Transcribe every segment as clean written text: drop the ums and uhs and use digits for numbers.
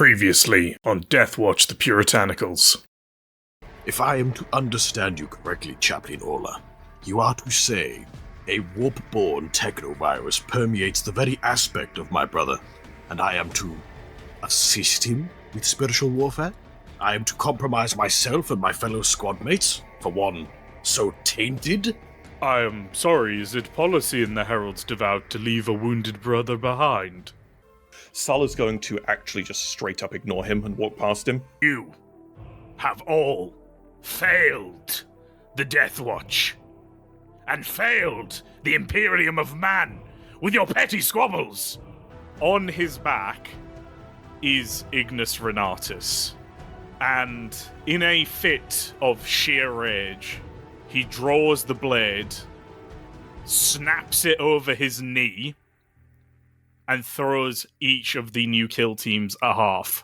Previously on Deathwatch the Puritanicals. If I am to understand you correctly, Chaplain Orla, you are to say a warp-born technovirus permeates the very aspect of my brother, and I am to assist him with spiritual warfare? I am to compromise myself and my fellow squad mates for one so tainted? I am sorry, is it policy in the Herald's Devout to leave a wounded brother behind? Sala's going to actually just straight up ignore him and walk past him. You have all failed the Deathwatch, and failed the Imperium of Man with your petty squabbles. On his back is Ignis Renatus, and in a fit of sheer rage, he draws the blade, snaps it over his knee, and throws each of the new kill teams a half.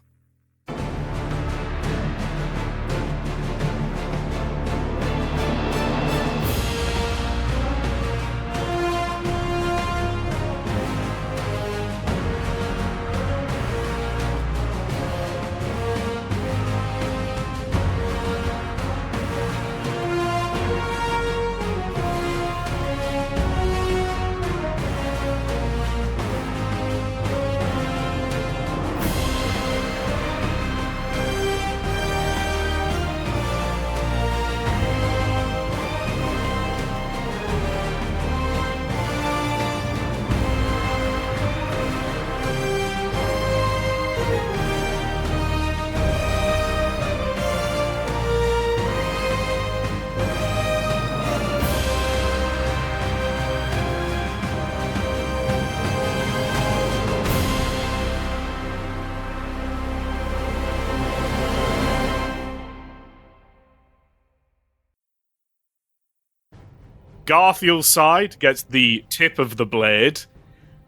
Garthiel's side gets the tip of the blade,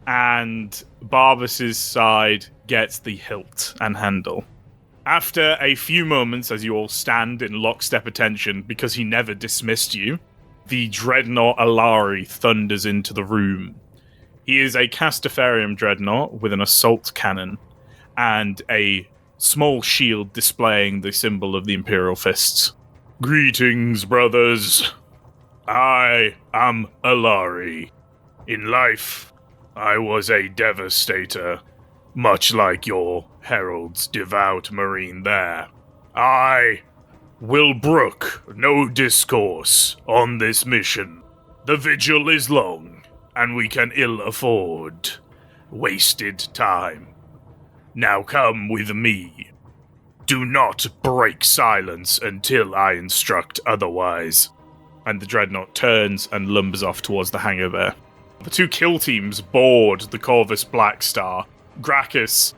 and Barbas's side gets the hilt and handle. After a few moments, as you all stand in lockstep attention, because he never dismissed you, the Dreadnought Alari thunders into the room. He is a Castafarium Dreadnought with an assault cannon, and a small shield displaying the symbol of the Imperial Fists. Greetings, brothers. I am Alari. In life, I was a devastator, much like your Herald's devout marine there. I will brook no discourse on this mission. The vigil is long, and we can ill afford wasted time. Now come with me. Do not break silence until I instruct otherwise. And the Dreadnought turns and lumbers off towards the hangar there. The two kill teams board the Corvus Black Star. Gracchus,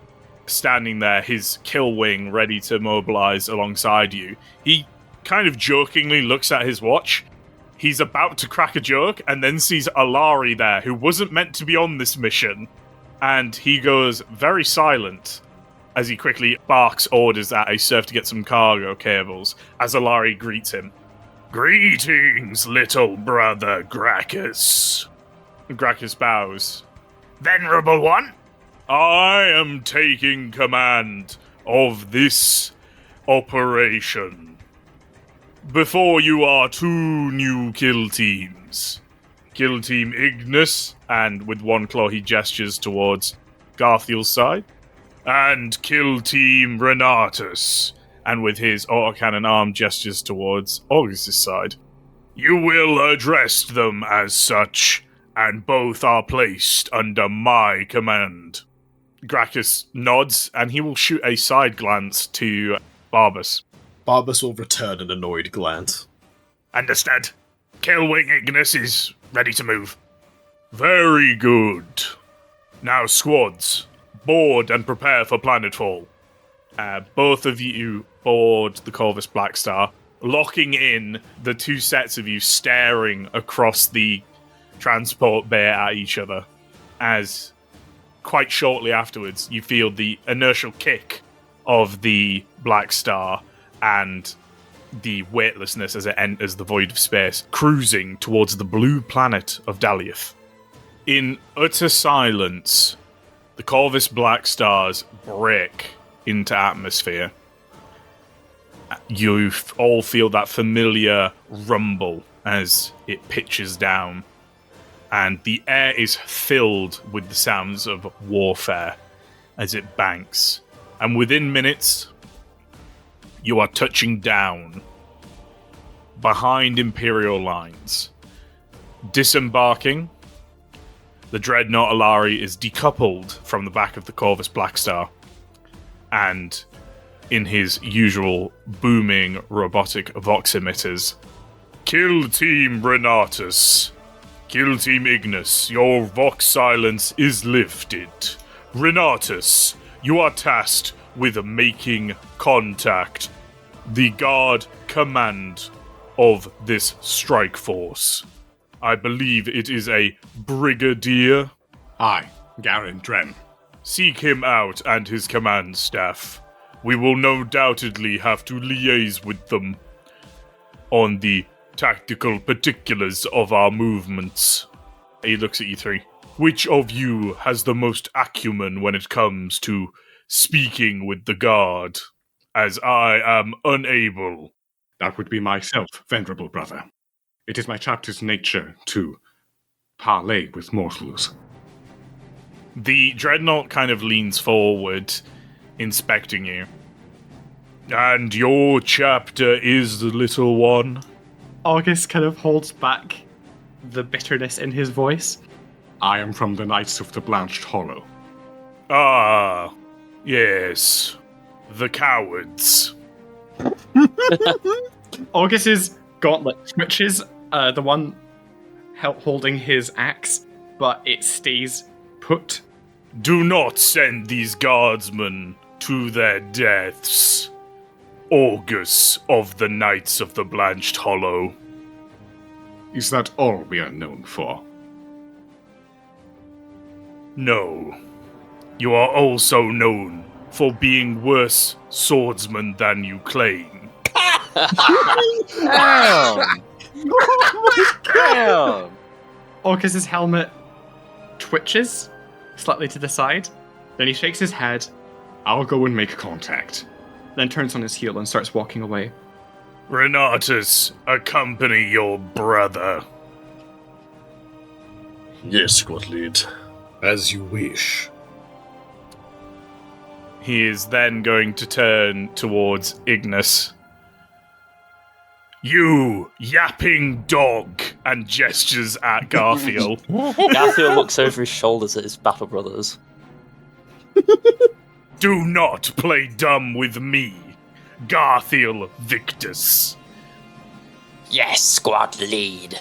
standing there, his kill wing ready to mobilize alongside you. He kind of jokingly looks at his watch. He's about to crack a joke and then sees Alari there, who wasn't meant to be on this mission. And he goes very silent as he quickly barks orders at a serf to get some cargo cables as Alari greets him. Greetings, little brother Gracchus. Gracchus bows. Venerable one, I am taking command of this operation. Before you are two new kill teams. Kill Team Ignis, and with one claw he gestures towards Garthiel's side, and Kill Team Renatus, and with his autocannon arm gestures towards Augustus' side. You will address them as such, and both are placed under my command. Gracchus nods, and he will shoot a side glance to Barbas. Barbas will return an annoyed glance. Understood. Killwing Ignis is ready to move. Very good. Now, squads, board and prepare for planetfall. Both of you board the Corvus Black Star, locking in the two sets of you staring across the transport bay at each other, as quite shortly afterwards you feel the inertial kick of the Black Star and the weightlessness as it enters the void of space, cruising towards the blue planet of Daliath. In utter silence, the Corvus Black Stars break into atmosphere. You all feel that familiar rumble as it pitches down, and the air is filled with the sounds of warfare as it banks. And within minutes, you are touching down behind Imperial lines. Disembarking, the Dreadnought Alari is decoupled from the back of the Corvus Blackstar, and in his usual booming robotic vox emitters, "Kill Team Renatus. Kill Team Ignis. Your vox silence is lifted. Renatus, you are tasked with making contact. The guard command of this strike force. I believe it is a brigadier. Aye, Garen Dren. Seek him out and his command staff. We will no doubtedly have to liaise with them on the tactical particulars of our movements." He looks at you three. "Which of you has the most acumen when it comes to speaking with the guard, as I am unable?" That would be myself, venerable brother. It is my chapter's nature to parley with mortals. The Dreadnought kind of leans forward, inspecting you. "And your chapter is the little one?" August kind of holds back the bitterness in his voice. I am from the Knights of the Blanched Hollow. "Ah, yes. The cowards." August's gauntlet twitches, the one holding his axe, but it stays put. "Do not send these guardsmen to their deaths, August of the Knights of the Blanched Hollow." Is that all we are known for? "No. You are also known for being worse swordsmen than you claim." Damn! Damn! August's helmet twitches slightly to the side, then he shakes his head, I'll go and make contact. then turns on his heel and starts walking away. "Renatus, accompany your brother." Yes, squad lead. As you wish. He is then going to turn towards Ignis. "You yapping dog!" and gestures at Garfield. Garfield looks over his shoulders at his battle brothers. "Do not play dumb with me, Garfield Victus. Yes, squad lead.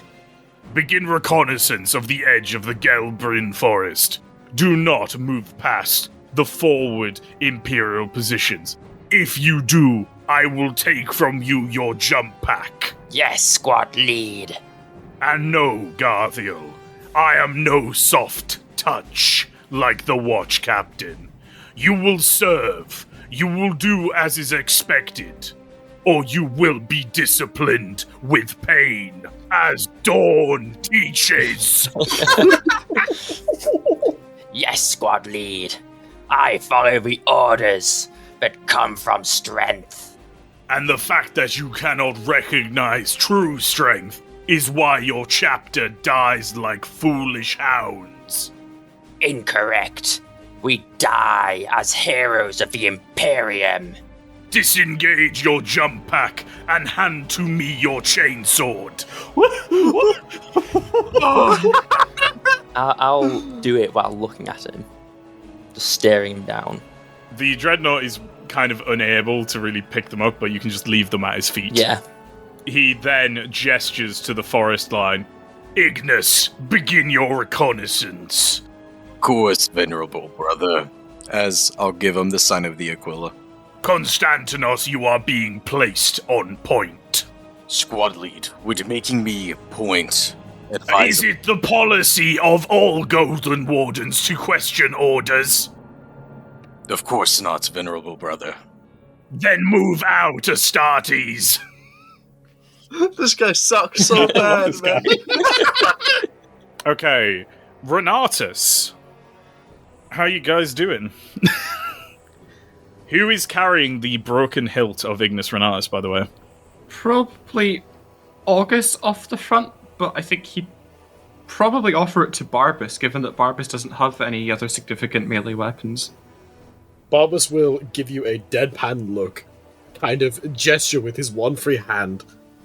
Begin reconnaissance of the edge of the Gelbrin forest. Do not move past the forward Imperial positions. If you do, I will take from you your jump pack. Yes, squad lead. And no, Garfield, I am no soft touch like the watch captain. You will serve. You will do as is expected. Or you will be disciplined with pain, as Dawn teaches." Yes, squad lead. I follow the orders that come from strength. And the fact that you cannot recognize true strength is why your chapter dies like foolish hounds. Incorrect. We die as heroes of the Imperium. Disengage your jump pack and hand to me your chainsword. I'll do it while looking at him. Just staring him down. The Dreadnought is kind of unable to really pick them up, but you can just leave them at his feet. Yeah. He then gestures to the forest line. "Ignis, begin your reconnaissance." Course, venerable brother, as I'll give him the sign of the Aquila. "Constantinos, you are being placed on point." Squad lead, would making me point "Is advisable. it the policy of all Golden Wardens to question orders?" Of course not, venerable brother. "Then move out, Astartes." This guy sucks so bad, man. Okay, Renatus. How you guys doing? Who is carrying the broken hilt of Ignis Renatus, by the way? Probably August off the front, but I think he'd probably offer it to Barbas, given that Barbas doesn't have any other significant melee weapons. Barbas will give you a deadpan look, kind of gesture with his one free hand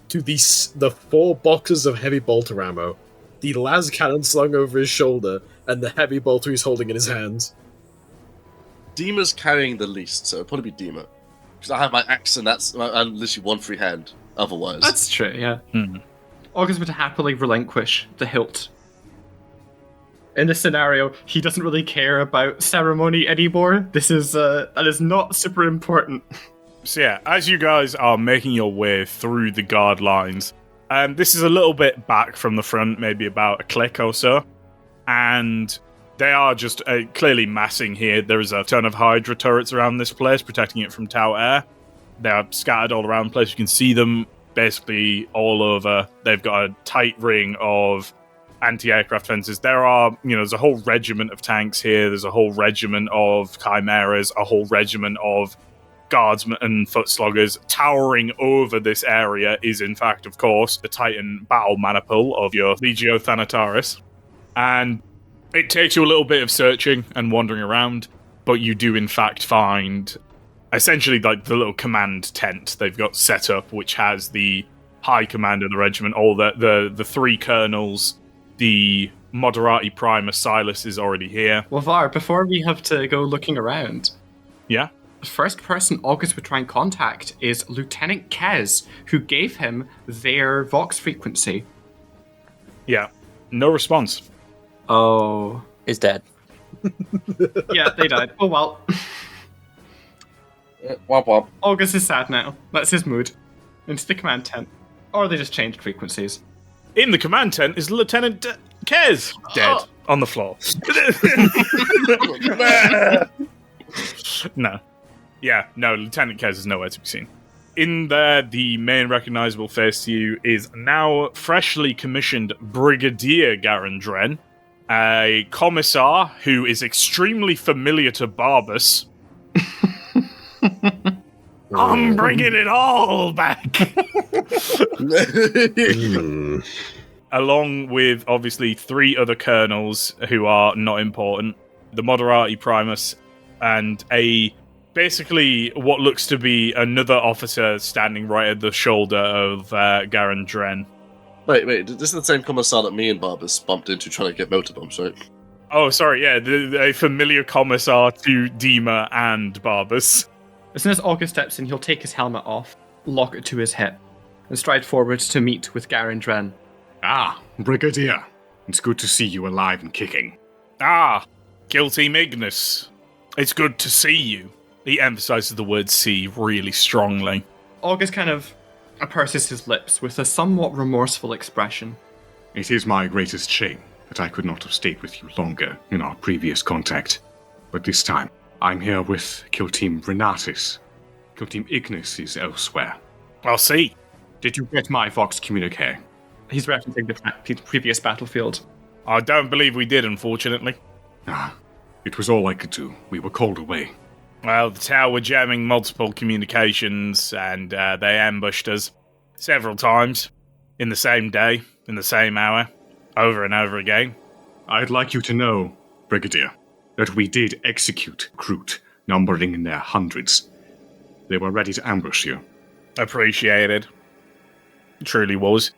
to the 4 boxes of heavy bolter ammo, the las cannon slung over his shoulder, and the heavy bolter he's holding in his hands. Dima's carrying the least, so it'll probably be Dima. Because I have my axe and I'm literally one free hand, otherwise. That's true, yeah. August would happily relinquish the hilt. In this scenario, he doesn't really care about ceremony anymore. That is not super important. So yeah, as you guys are making your way through the guard lines, this is a little bit back from the front, maybe about a click or so, and they are just clearly massing here. There is a ton of Hydra turrets around this place, protecting it from Tower Air. They are scattered all around the place. You can see them basically all over. They've got a tight ring of anti-aircraft fences. There are, there's a whole regiment of tanks here. There's a whole regiment of chimeras, a whole regiment of guardsmen and foot sloggers. Towering over this area is, in fact, of course, the Titan battle maniple of your Legio Thanataris. And it takes you a little bit of searching and wandering around, but you do, in fact, find essentially like the little command tent they've got set up, which has the high command of the regiment, all the 3 colonels. The Moderati Primus Silas is already here. Well, Var, before we have to go looking around... Yeah? The first person August would try and contact is Lieutenant Kez, who gave him their Vox frequency. Yeah. No response. Oh. Is dead. Yeah, they died. Oh, well. Womp womp. August is sad now. That's his mood. Into the command tent. Or they just changed frequencies. In the command tent is Lieutenant Kez, dead on the floor. No. Yeah, no, Lieutenant Kez is nowhere to be seen. In there, the main recognizable face to you is now freshly commissioned Brigadier Garandren, a commissar who is extremely familiar to Barbas. I'm bringing it all back! Along with, obviously, 3 other colonels who are not important. The Moderati Primus and basically what looks to be another officer standing right at the shoulder of Garandren. Wait, this is the same commissar that me and Barbas bumped into trying to get motorbombs, right? Oh, sorry, yeah, a familiar commissar to Dima and Barbas. As soon as August steps in, he'll take his helmet off, lock it to his hip, and stride forward to meet with Garandren. Ah, Brigadier. It's good to see you alive and kicking. Ah, Kill Team Ignis. It's good to see you. He emphasizes the word see really strongly. August kind of purses his lips with a somewhat remorseful expression. It is my greatest shame that I could not have stayed with you longer in our previous contact. But this time, I'm here with Kill Team Renatus. Kill Team Ignis is elsewhere. I'll see. Did you get my Vox communique? He's referencing the previous battlefield. I don't believe we did, unfortunately. Ah, it was all I could do. We were called away. Well, the tower were jamming multiple communications, and they ambushed us several times in the same day, in the same hour, over and over again. I'd like you to know, Brigadier, that we did execute Kroot, numbering in their hundreds. They were ready to ambush you. Appreciated. It truly was.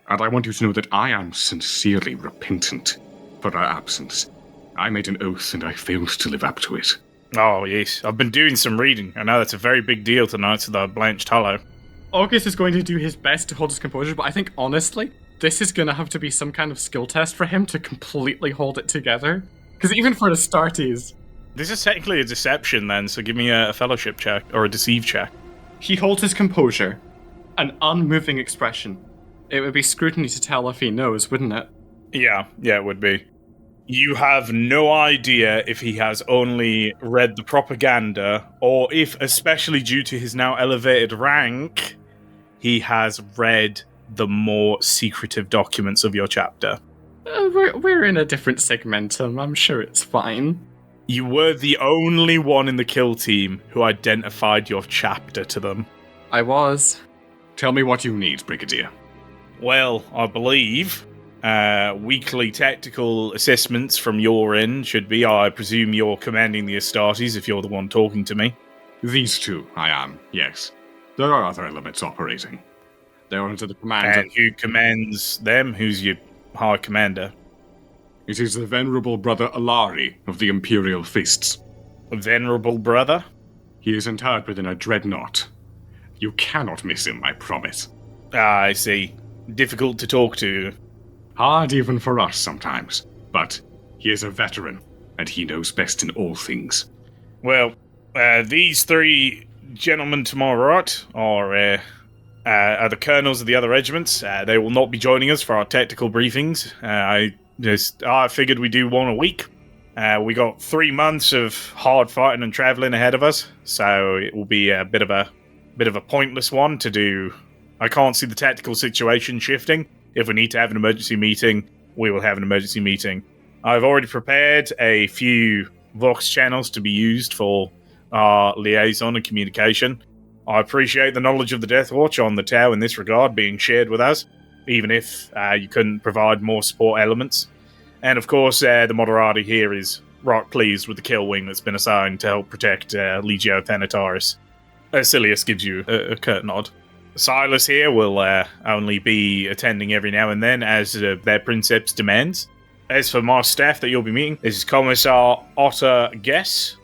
And I want you to know that I am sincerely repentant for our absence. I made an oath and I failed to live up to it. Oh, yes. I've been doing some reading. I know that's a very big deal tonight to the Blanched Hollow. August is going to do his best to hold his composure, but I think, honestly, this is going to have to be some kind of skill test for him to completely hold it together. Because even for the starties... This is technically a deception, then, so give me a fellowship check, or a deceive check. He holds his composure. An unmoving expression. It would be scrutiny to tell if he knows, wouldn't it? Yeah, it would be. You have no idea if he has only read the propaganda, or if, especially due to his now elevated rank, he has read the more secretive documents of your chapter. We're in a different segmentum. I'm sure it's fine. You were the only one in the kill team who identified your chapter to them. I was. Tell me what you need, Brigadier. Well, I believe weekly tactical assessments from your end should be. I presume you're commanding the Astartes if you're the one talking to me. These two, I am, yes. There are other elements operating. They're under the command And who commands them? Who's your high commander? It is the venerable brother Alari of the Imperial Fists. A venerable brother? He is interred within a dreadnought. You cannot miss him, I promise. Ah, I see. Difficult to talk to. Hard even for us sometimes, but he is a veteran, and he knows best in all things. Well, these three gentlemen to my right are the colonels of the other regiments. They will not be joining us for our tactical briefings. I figured we'd do one a week. We got 3 months of hard fighting and traveling ahead of us, so it will be a bit of a pointless one to do. I can't see the tactical situation shifting. If we need to have an emergency meeting, we will have an emergency meeting. I've already prepared a few Vox channels to be used for our liaison and communication. I appreciate the knowledge of the Deathwatch on the Tau in this regard being shared with us, even if you couldn't provide more support elements. And of course, the Moderati here is right pleased with the kill wing that's been assigned to help protect Legio Thanataris. Silius gives you a curt nod. Silas here will only be attending every now and then as their princeps demands. As for my staff that you'll be meeting, this is Commissar Otter Guess.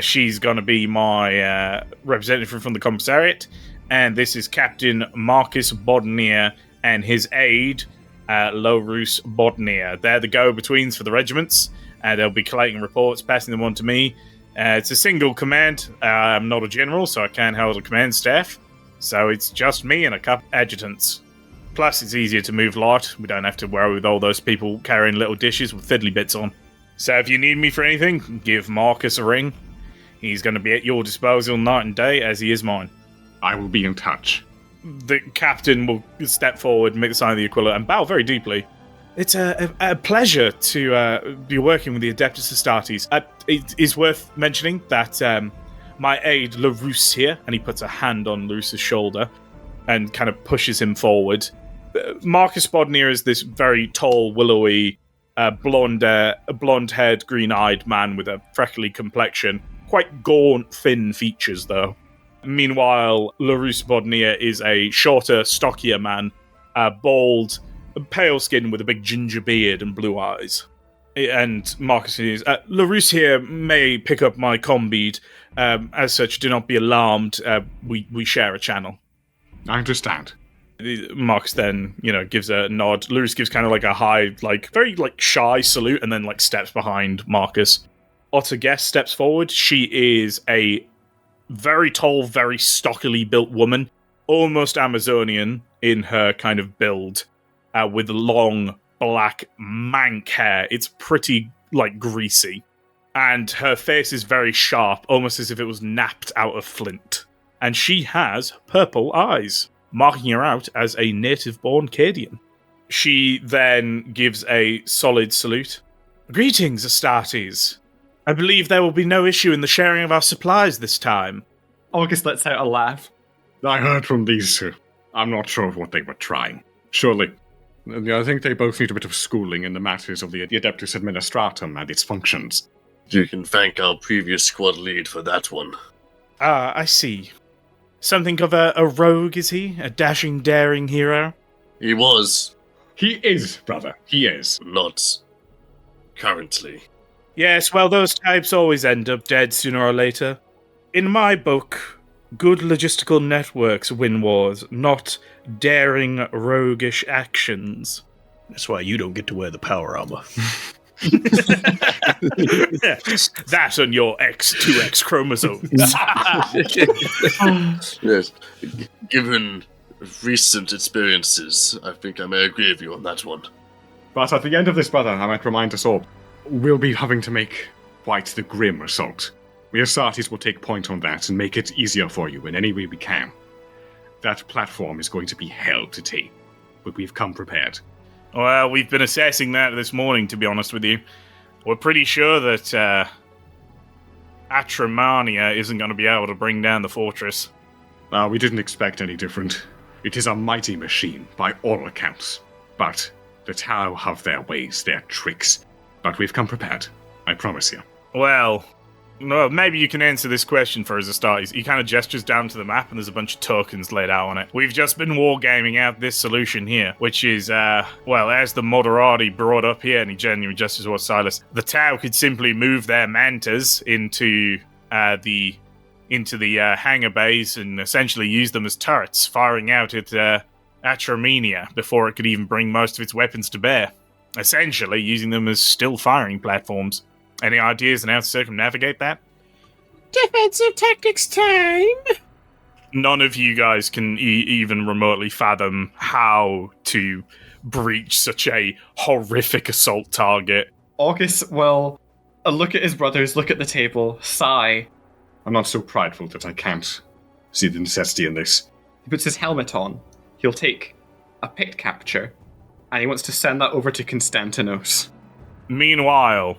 She's going to be my representative from the commissariat. And this is Captain Marcus Bodnier and his aide, Lorus Bodnier. They're the go-betweens for the regiments. They'll be collating reports, passing them on to me. It's a single command. I'm not a general, so I can't hold a command staff. So it's just me and a couple adjutants. Plus, it's easier to move light. We don't have to worry with all those people carrying little dishes with fiddly bits on. So if you need me for anything, give Marcus a ring. He's going to be at your disposal night and day, as he is mine. I will be in touch. The captain will step forward, make the sign of the Aquila, and bow very deeply. It's a pleasure to be working with the Adeptus Astartes. It is worth mentioning that my aide, LaRousse here, and he puts a hand on Larousse's shoulder and kind of pushes him forward. Marcus Bodnier is this very tall, willowy, blonde-haired, green-eyed man with a freckly complexion. Quite gaunt, thin features, though. Meanwhile, Larousse Bodnier is a shorter, stockier man, bald, pale skin with a big ginger beard and blue eyes. And Marcus is... LaRousse here may pick up my comm bead. As such, do not be alarmed. We share a channel. I understand. Marcus then, gives a nod. LaRousse gives kind of like a high, very shy salute and then steps behind Marcus. Otter Guest steps forward. She is a very tall, very stockily built woman, almost Amazonian in her kind of build, with long, black, mank hair. It's pretty, greasy. And her face is very sharp, almost as if it was napped out of flint. And she has purple eyes, marking her out as a native-born Cadian. She then gives a solid salute. Greetings, Astartes. I believe there will be no issue in the sharing of our supplies this time. August lets out a laugh. I heard from these two. I'm not sure what they were trying. Surely. I think they both need a bit of schooling in the matters of the Adeptus Administratum and its functions. You can thank our previous squad lead for that one. Ah, I see. Something of a rogue, is he? A dashing, daring hero? He was. He is, brother. He is. Not currently. Yes, well, those types always end up dead sooner or later. In my book, good logistical networks win wars, not daring, roguish actions. That's why you don't get to wear the power armor. That on your X2X chromosomes. Yes. Given recent experiences, I think I may agree with you on that one. But at the end of this, brother, I might remind us all, we'll be having to make quite the grim assault. We Astartes will take point on that and make it easier for you in any way we can. That platform is going to be hell to take, but we've come prepared. Well, we've been assessing that this morning, to be honest with you. We're pretty sure that Atramania isn't going to be able to bring down the fortress. We didn't expect any different. It is a mighty machine, by all accounts. But the Tau have their ways, their tricks. But we've come prepared, I promise you. Well, no, maybe you can answer this question for as a start. He kind of gestures down to the map, and there's a bunch of tokens laid out on it. We've just been wargaming out this solution here, which is, well, as the Moderati brought up here, and he genuinely gestures towards Silas, the Tau could simply move their mantas into the hangar bays and essentially use them as turrets, firing out at Atramania before it could even bring most of its weapons to bear. Essentially using them as still firing platforms. Any ideas on how to circumnavigate that? Defensive tactics time! None of you guys can even remotely fathom how to breach such a horrific assault target. August will look at his brothers, look at the table, sigh. I'm not so prideful that I can't see the necessity in this. He puts his helmet on. He'll take a pit capture, and he wants to send that over to Konstantinos. Meanwhile,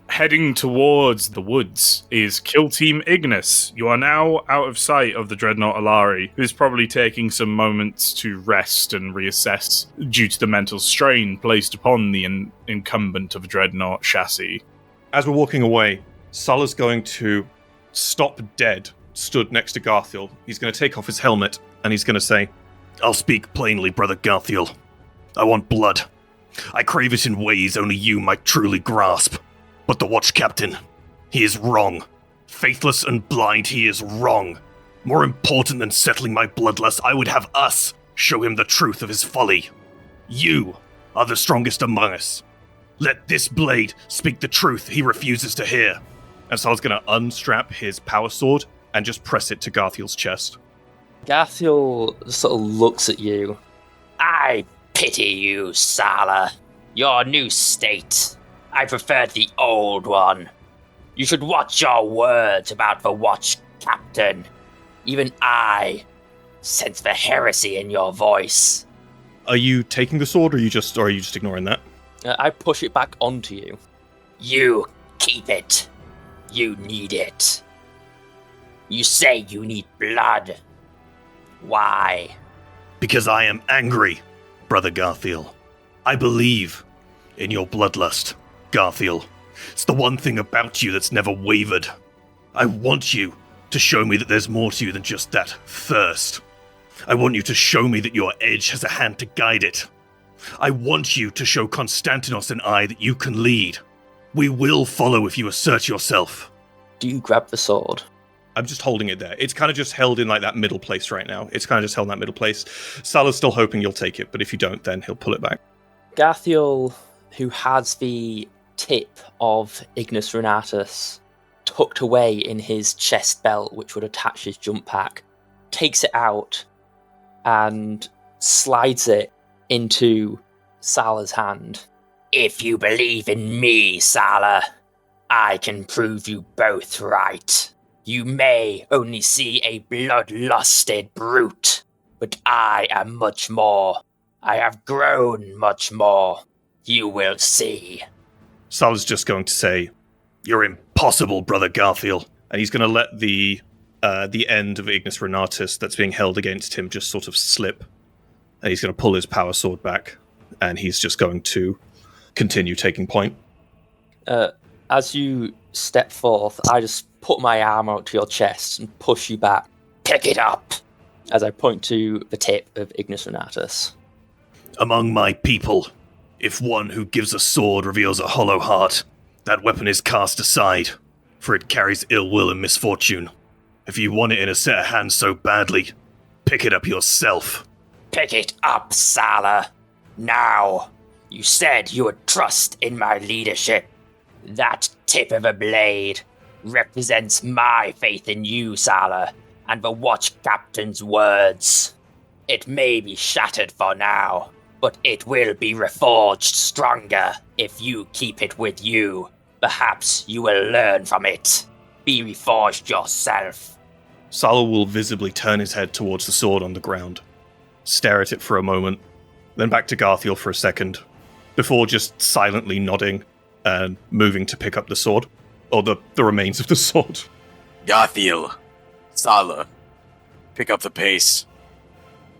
heading towards the woods is Kill Team Ignis. You are now out of sight of the Dreadnought Alari, who's probably taking some moments to rest and reassess due to the mental strain placed upon the incumbent of a Dreadnought chassis. As we're walking away, Sala's going to stop dead, stood next to Garthiel. He's going to take off his helmet, and he's going to say, I'll speak plainly, Brother Garthiel. I want blood. I crave it in ways only you might truly grasp. But the Watch Captain, he is wrong. Faithless and blind, he is wrong. More important than settling my bloodlust, I would have us show him the truth of his folly. You are the strongest among us. Let this blade speak the truth he refuses to hear. and Sala's going to unstrap his power sword and just press it to Garthiel's chest. Garthiel sort of looks at you. I pity you, Sala. Your new state. I preferred the old one. You should watch your words about the Watch Captain. Even I sense the heresy in your voice. Are you taking the sword, or are you just ignoring that? I push it back onto you. You keep it. You need it. You say you need blood. Why? Because I am angry, Brother Garthiel. I believe in your bloodlust, Garthiel. It's the one thing about you that's never wavered. I want you to show me that there's more to you than just that thirst. I want you to show me that your edge has a hand to guide it. I want you to show Konstantinos and I that you can lead. We will follow if you assert yourself. Do you grab the sword? I'm just holding it there. It's kind of just held in like that middle place right now. It's kind of just held in that middle place. Sala's still hoping you'll take it, but if you don't, then he'll pull it back. Garthiel, who has the tip of Ignis Renatus tucked away in his chest belt, which would attach his jump pack, takes it out and slides it into Sala's hand. If you believe in me, Sala, I can prove you both right. You may only see a bloodlusted brute, but I am much more. I have grown much more. You will see. Sala's just going to say, You're impossible, Brother Garthiel. and he's going to let the end of Ignis Renatus that's being held against him just sort of slip. And he's going to pull his power sword back, and he's just going to continue taking point. As you step forth, I just put my arm out to your chest and push you back. Pick it up! As I point to the tip of Ignis Renatus. Among my people, if one who gives a sword reveals a hollow heart, that weapon is cast aside, for it carries ill will and misfortune. If you want it in a set of hands so badly, pick it up yourself. Pick it up, Sala. Now. You said you would trust in my leadership. That tip of a blade represents my faith in you, Sala, and the Watch Captain's words. It may be shattered for now, but it will be reforged stronger if you keep it with you. Perhaps you will learn from it. Be reforged yourself. Sala will visibly turn his head towards the sword on the ground, stare at it for a moment, then back to Garthiel for a second, before just silently nodding and moving to pick up the sword. or the remains of the sword. Garthiel, Sala, pick up the pace.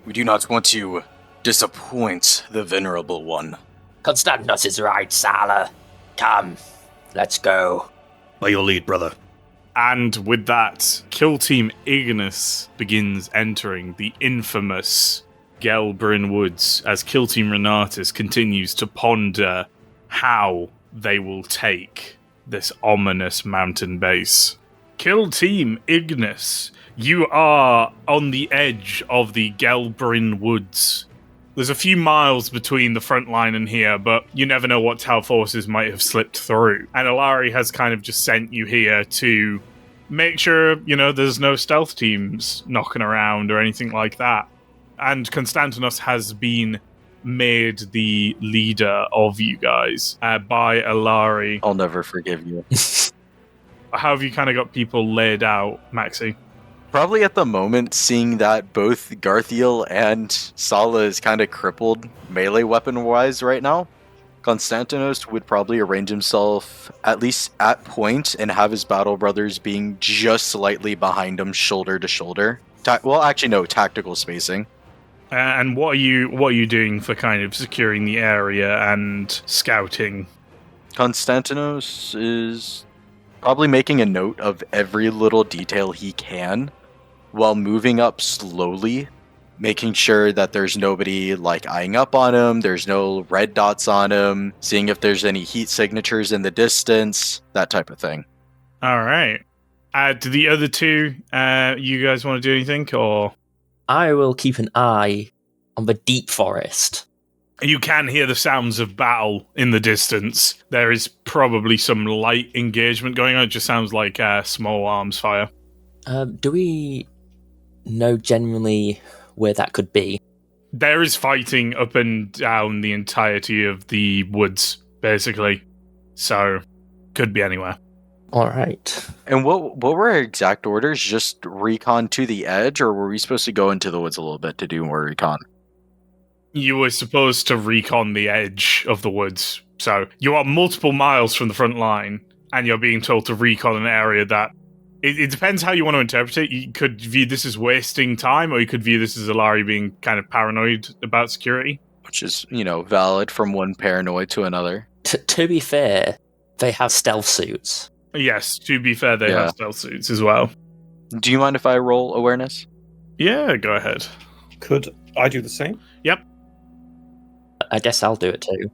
We do not want to disappoint the Venerable One. Constantinos is right, Sala. Come, let's go. By your lead, brother. And with that, Kill Team Ignis begins entering the infamous Gelbrun Woods as Kill Team Renatus continues to ponder how they will take this ominous mountain base. Kill Team Ignis, you are on the edge of the Gelbrun Woods. There's a few miles between the front line and here, but you never know what Tau forces might have slipped through. And Alari has kind of just sent you here to make sure, there's no stealth teams knocking around or anything like that. And Constantinos has been made the leader of you guys by Alari. I'll never forgive you. How have you kind of got people laid out, Maxi? Probably at the moment, seeing that both Garthiel and Sala is kind of crippled melee weapon-wise right now, Constantinos would probably arrange himself at least at point and have his battle brothers being just slightly behind him, shoulder to shoulder. Tactical spacing. And what are you doing for kind of securing the area and scouting? Constantinos is probably making a note of every little detail he can while moving up slowly, making sure that there's nobody eyeing up on him, there's no red dots on him, seeing if there's any heat signatures in the distance, that type of thing. All right. Do the other two, you guys want to do anything, or? I will keep an eye on the deep forest. You can hear the sounds of battle in the distance. There is probably some light engagement going on. It just sounds like small arms fire. Do we know generally where that could be? There is fighting up and down the entirety of the woods, basically. So, could be anywhere. All right. And what were our exact orders? Just recon to the edge, or were we supposed to go into the woods a little bit to do more recon? You were supposed to recon the edge of the woods. So, you are multiple miles from the front line, and you're being told to recon an area that... It depends how you want to interpret it. You could view this as wasting time, or you could view this as Alari being kind of paranoid about security. Which is, valid from one paranoid to another. To be fair, they have stealth suits. Yes, to be fair, they have stealth suits as well. Do you mind if I roll awareness? Yeah, go ahead. Could I do the same? Yep. I guess I'll do it too.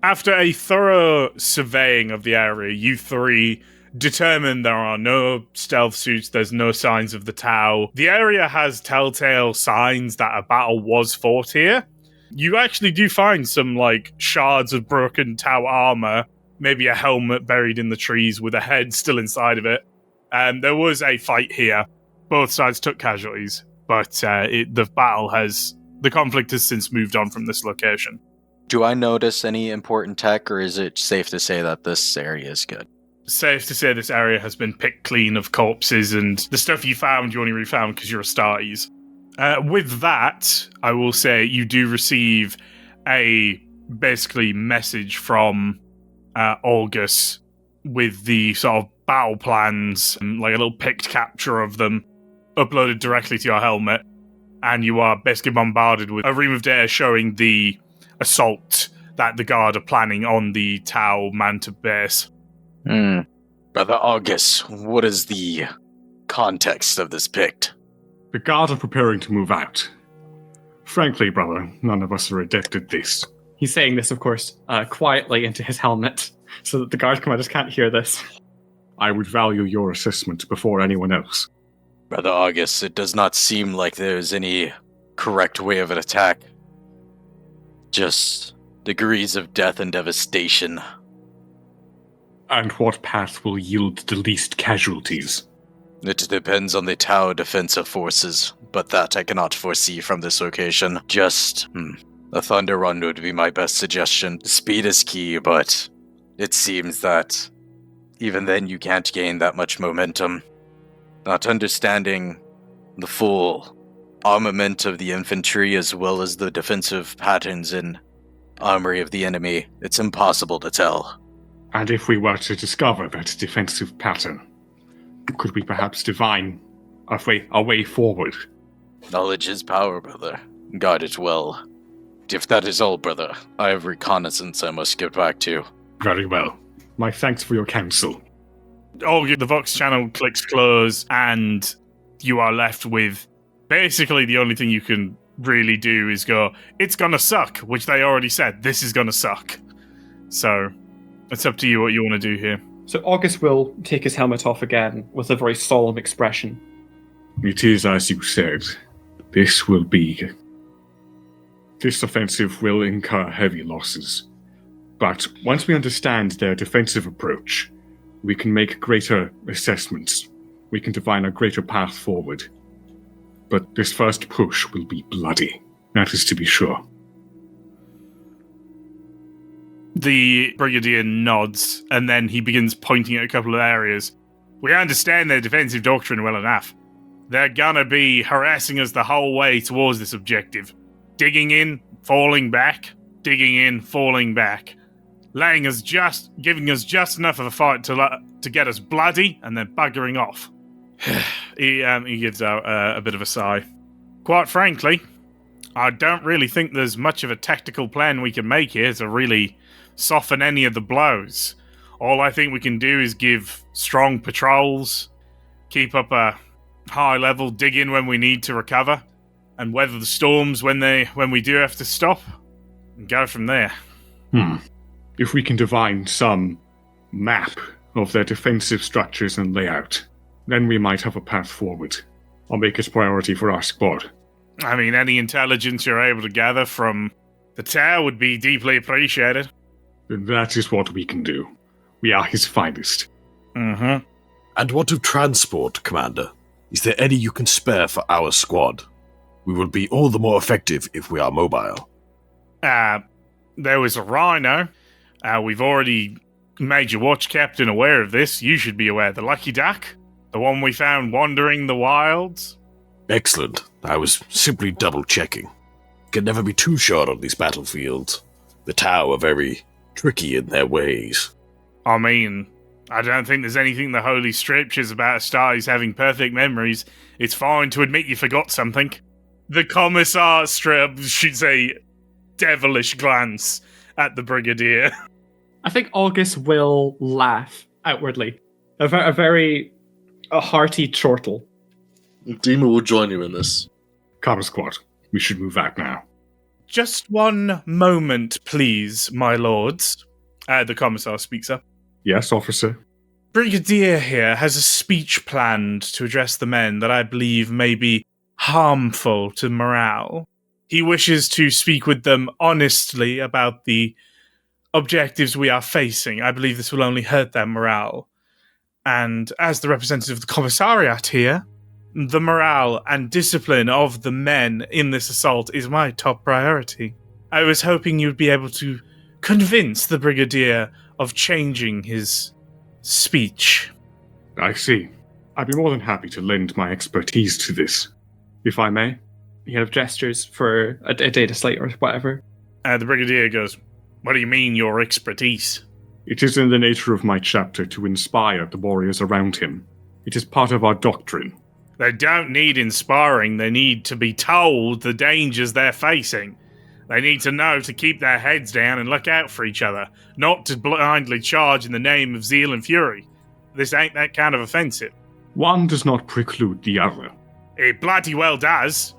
After a thorough surveying of the area, you three determine there are no stealth suits, there's no signs of the Tau. The area has telltale signs that a battle was fought here. You actually do find some, shards of broken Tau armor, maybe a helmet buried in the trees with a head still inside of it. There was a fight here. Both sides took casualties, but the conflict has since moved on from this location. Do I notice any important tech, or is it safe to say that this area is good? Safe to say this area has been picked clean of corpses, and the stuff you found, you only refound because you're Astartes. With that, I will say you do receive a basically message from August with the sort of battle plans, and, a little picked capture of them uploaded directly to your helmet, and you are basically bombarded with a ream of data showing the assault that the Guard are planning on the Tau Manta base. Brother August, what is the context of this pict? The Guard are preparing to move out. Frankly, brother, none of us are adept at this. He's saying this, of course, quietly into his helmet, so that the guard commanders can't hear this. I would value your assessment before anyone else. Brother August, it does not seem like there's any correct way of an attack. Just degrees of death and devastation. And what path will yield the least casualties? It depends on the Tau defensive forces, but that I cannot foresee from this location. Just, a Thunder Run would be my best suggestion. Speed is key, but it seems that even then you can't gain that much momentum. Not understanding the full armament of the infantry as well as the defensive patterns and armory of the enemy, it's impossible to tell. And if we were to discover that defensive pattern, could we perhaps divine a way forward? Knowledge is power, brother. Guard it well. If that is all, brother, I have reconnaissance I must get back to. Very well. My thanks for your counsel. The Vox channel clicks close, and you are left with basically the only thing you can really do is go, it's gonna suck, which they already said, this is gonna suck. So, it's up to you what you want to do here. So August will take his helmet off again with a very solemn expression. It is as you said. This offensive will incur heavy losses. But once we understand their defensive approach, we can make greater assessments. We can define a greater path forward. But this first push will be bloody. That is to be sure. The Brigadier nods, and then he begins pointing at a couple of areas. We understand their defensive doctrine well enough. They're gonna be harassing us the whole way towards this objective. Digging in, falling back, digging in, falling back. Giving us just enough of a fight to get us bloody, and then buggering off. He gives out a bit of a sigh. Quite frankly, I don't really think there's much of a tactical plan we can make here to really soften any of the blows. All I think we can do is give strong patrols, keep up a high level, dig in when we need to recover, and weather the storms when we do have to stop, and go from there. If we can divine some map of their defensive structures and layout, then we might have a path forward. I'll make it a priority for our squad. I mean, any intelligence you're able to gather from the tower would be deeply appreciated. That is what we can do. We are his finest. Mm-hmm. And what of transport, Commander? Is there any you can spare for our squad? We will be all the more effective if we are mobile. There was a rhino. We've already made your watch captain aware of this. You should be aware. The Lucky Duck? The one we found wandering the wilds? Excellent. I was simply double-checking. Can never be too sure on these battlefields. The Tau are very tricky in their ways. I mean, I don't think there's anything in the Holy Scriptures about Astartes having perfect memories. It's fine to admit you forgot something. The Commissar straight up shoots a devilish glance at the Brigadier. I think August will laugh outwardly. A hearty chortle. Dima will join you in this. Carver Squad, we should move out now. Just one moment, please, my lords. The Commissar speaks up. Yes, officer? Brigadier here has a speech planned to address the men that I believe may be harmful to morale. He wishes to speak with them honestly about the objectives we are facing. I believe this will only hurt their morale. And as the representative of the Commissariat here, the morale and discipline of the men in this assault is my top priority. I was hoping you'd be able to convince the Brigadier of changing his speech. I see. I'd be more than happy to lend my expertise to this, if I may. You have gestures for a data slate or whatever. The Brigadier goes, what do you mean, your expertise? It is in the nature of my chapter to inspire the warriors around him. It is part of our doctrine. They don't need inspiring, they need to be told the dangers they're facing. They need to know to keep their heads down and look out for each other, not to blindly charge in the name of zeal and fury. This ain't that kind of offensive. One does not preclude the other. It bloody well does.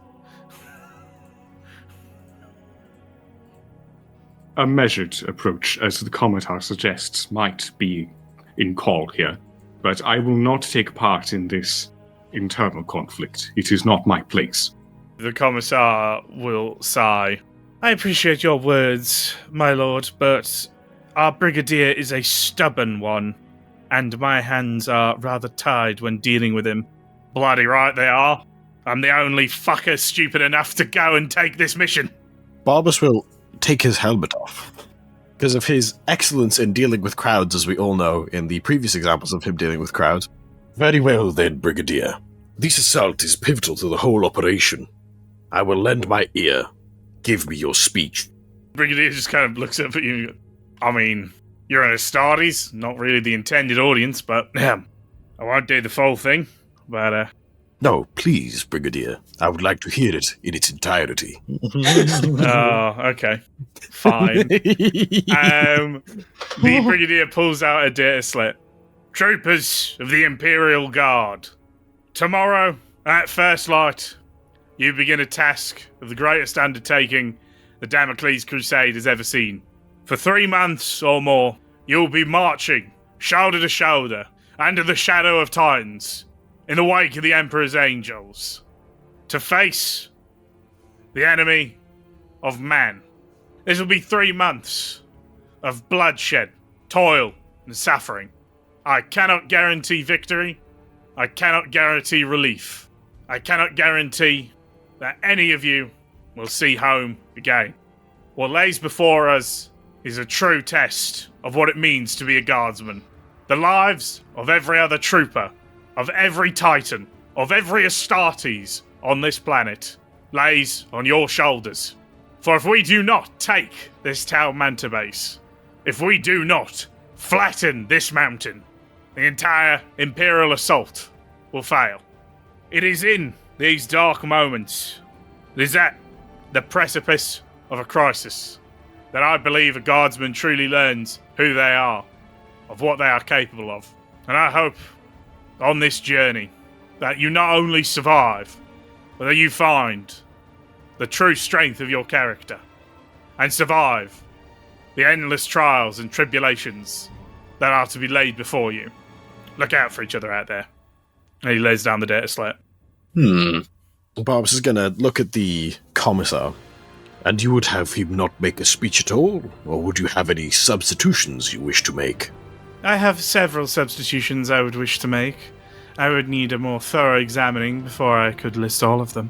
A measured approach, as the Commissar suggests, might be in call here, but I will not take part in this internal conflict. It is not my place. The Commissar will sigh. I appreciate your words, my lord, but our Brigadier is a stubborn one, and my hands are rather tied when dealing with him. Bloody right they are. I'm the only fucker stupid enough to go and take this mission. Barbas will take his helmet off. Because of his excellence in dealing with crowds, as we all know in the previous examples of him dealing with crowds. Very well then, Brigadier. This assault is pivotal to the whole operation. I will lend my ear. Give me your speech. Brigadier just kind of looks up at you and goes, I mean, You're an Astartes, not really the intended audience, but I won't do the full thing. But No, please, Brigadier. I would like to hear it in its entirety. oh, okay, fine. The Brigadier pulls out a data slip. Troopers of the Imperial Guard, tomorrow at first light, you begin a task of the greatest undertaking the Damocles Crusade has ever seen. For 3 months or more, you'll be marching, shoulder to shoulder, under the shadow of Titans, in the wake of the Emperor's Angels, to face the enemy of man. This will be 3 months of bloodshed, toil, and suffering. I cannot guarantee victory. I cannot guarantee relief. I cannot guarantee that any of you will see home again. What lays before us is a true test of what it means to be a guardsman. The lives of every other trooper, of every Titan, of every Astartes on this planet lays on your shoulders. For if we do not take this Tau Manta base, if we do not flatten this mountain, the entire Imperial assault will fail. It is in these dark moments, it is at the precipice of a crisis, that I believe a guardsman truly learns who they are, of what they are capable of. And I hope, on this journey, that you not only survive, but that you find the true strength of your character, and survive the endless trials and tribulations that are to be laid before you. Look out for each other out there. And he lays down the data slate. Barbas is going to look at the commissar. And you would have him not make a speech at all? Or would you have any substitutions you wish to make? I have several substitutions I would wish to make. I would need a more thorough examining before I could list all of them.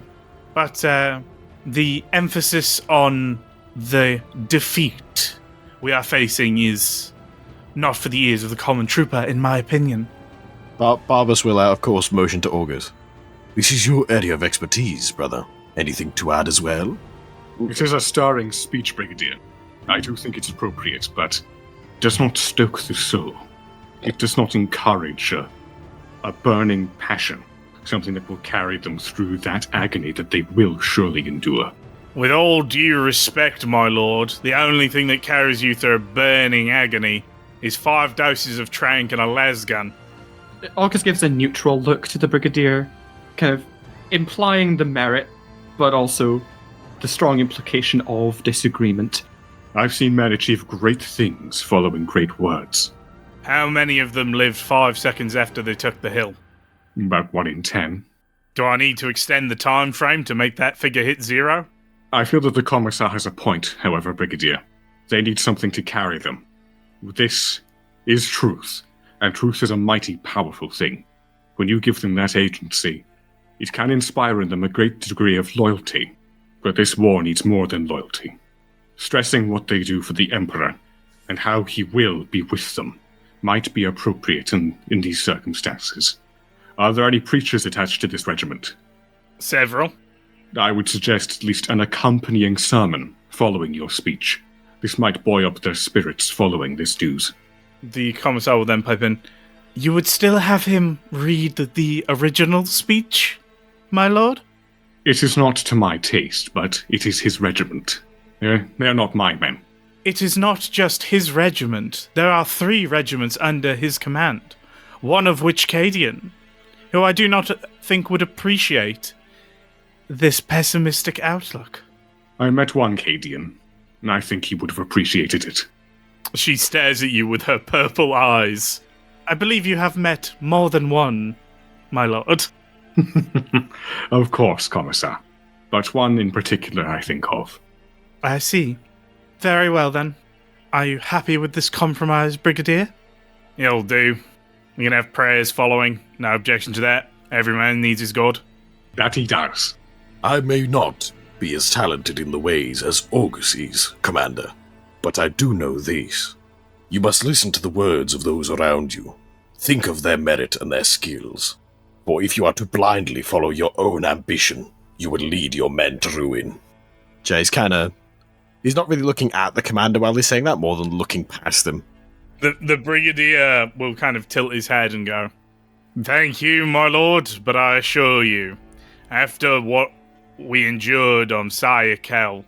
But the emphasis on the defeat we are facing is not for the ears of the common trooper, in my opinion. Barbas will, of course, motion to August. This is your area of expertise, brother. Anything to add as well? It is a stirring speech, Brigadier. I do think it's appropriate, but does not stoke the soul. It does not encourage a burning passion, something that will carry them through that agony that they will surely endure. With all due respect, my lord, the only thing that carries you through a burning agony is 5 doses of trank and a las gun. August gives a neutral look to the Brigadier, kind of implying the merit, but also the strong implication of disagreement. I've seen men achieve great things following great words. How many of them lived 5 seconds after they took the hill? About 1 in 10. Do I need to extend the time frame to make that figure hit 0? I feel that the Commissar has a point, however, Brigadier. They need something to carry them. This is truth, and truth is a mighty powerful thing. When you give them that agency, it can inspire in them a great degree of loyalty. But this war needs more than loyalty. Stressing what they do for the Emperor, and how he will be with them, might be appropriate in these circumstances. Are there any preachers attached to this regiment? Several. I would suggest at least an accompanying sermon following your speech. This might buoy up their spirits following this dues. The commissar will then pipe in. You would still have him read the original speech, my lord? It is not to my taste, but it is his regiment. They are not my men. It is not just his regiment. There are 3 regiments under his command, one of which Cadian, who I do not think would appreciate this pessimistic outlook. I met one Cadian, and I think he would have appreciated it. She stares at you with her purple eyes. I believe you have met more than one, my lord. Of course, Commissar. But one in particular I think of. I see. Very well, then. Are you happy with this compromise, Brigadier? It'll do. We can have prayers following. No objection to that. Every man needs his god. That he does. I may not be as talented in the ways as August is, Commander, but I do know this. You must listen to the words of those around you. Think of their merit and their skills. For if you are to blindly follow your own ambition, you will lead your men to ruin. Jay's he's not really looking at the commander while he's saying that, more than looking past them. The Brigadier will kind of tilt his head and go, "Thank you, my lord, but I assure you, after what we endured on Sayakel,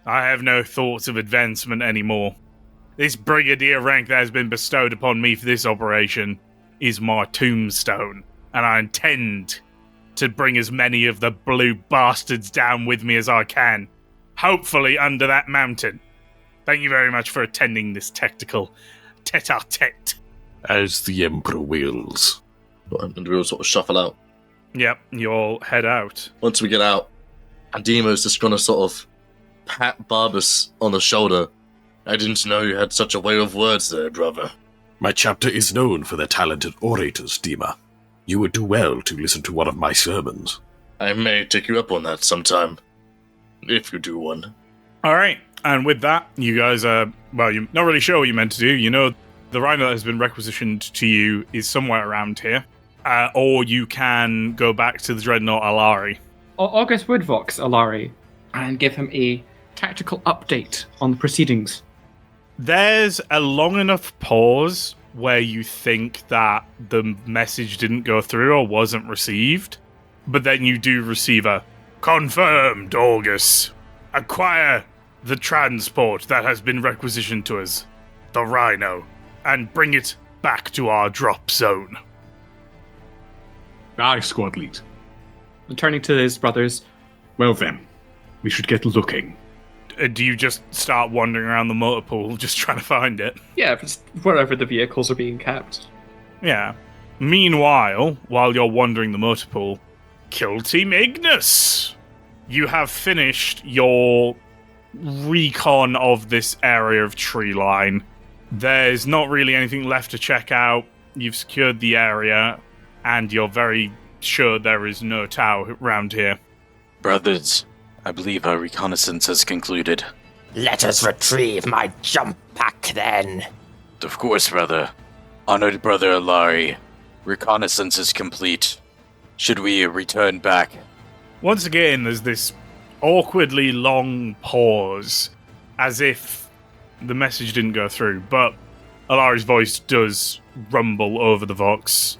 I have no thoughts of advancement anymore. This Brigadier rank that has been bestowed upon me for this operation is my tombstone, and I intend to bring as many of the blue bastards down with me as I can, hopefully under that mountain. Thank you very much for attending this tactical tete-a-tete." As the Emperor wills. And we'll sort of shuffle out. Yep, you all head out. Once we get out, Andemo's just gonna sort of pat Barbas on the shoulder. "I didn't know you had such a way of words there, brother." My chapter is known for their talented orators, Dima. You would do well to listen to one of my sermons. I may take you up on that sometime, if you do one. Alright, and with that, you guys are, well, you're not really sure what you're meant to do. You know the rhino that has been requisitioned to you is somewhere around here. Or you can go back to the Dreadnought Alari. August Woodvox Alari and give him a tactical update on the proceedings. There's a long enough pause where you think that the message didn't go through or wasn't received, but then you do receive a "Confirmed, August. Acquire the transport that has been requisitioned to us, the Rhino, and bring it back to our drop zone." Aye, squad lead. And turning to his brothers, Well then, we should get looking. Do you just start wandering around the motor pool just trying to find it? yeah, just wherever the vehicles are being kept. Yeah. Meanwhile, while you're wandering the motor pool, kill Team Ignis! You have finished your recon of this area of tree line. There's not really anything left to check out. You've secured the area, and you're very sure there is no tower around here. Brothers, I believe our reconnaissance has concluded. Let us retrieve my jump pack then. Of course, brother. Honored brother Alari, reconnaissance is complete. Should we return back? Once again, there's this awkwardly long pause, as if the message didn't go through, but Alari's voice does rumble over the vox.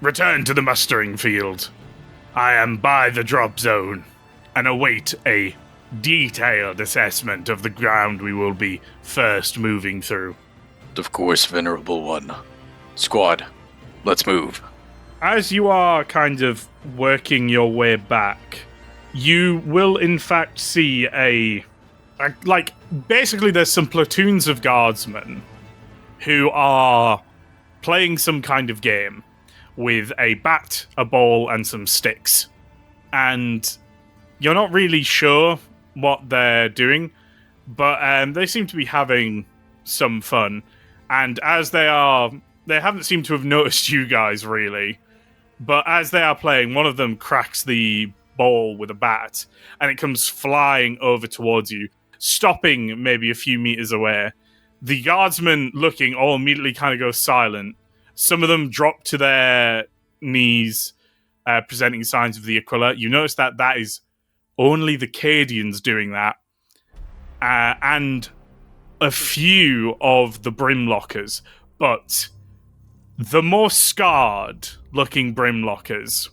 "Return to the mustering field. I am by the drop zone, and await a detailed assessment of the ground we will be first moving through." Of course, venerable one. Squad, let's move. As you are kind of working your way back, you will in fact see basically there's some platoons of guardsmen who are playing some kind of game with a bat, a ball, and some sticks. And you're not really sure what they're doing, but they seem to be having some fun. And as they haven't seemed to have noticed you guys, really. But as they are playing, one of them cracks the ball with a bat, and it comes flying over towards you, stopping maybe a few meters away. The guardsmen looking all immediately kind of go silent. Some of them drop to their knees, presenting signs of the Aquila. You notice that is only the Cadians doing that. And a few of the Brimlockers. But the more scarred-looking Brimlockers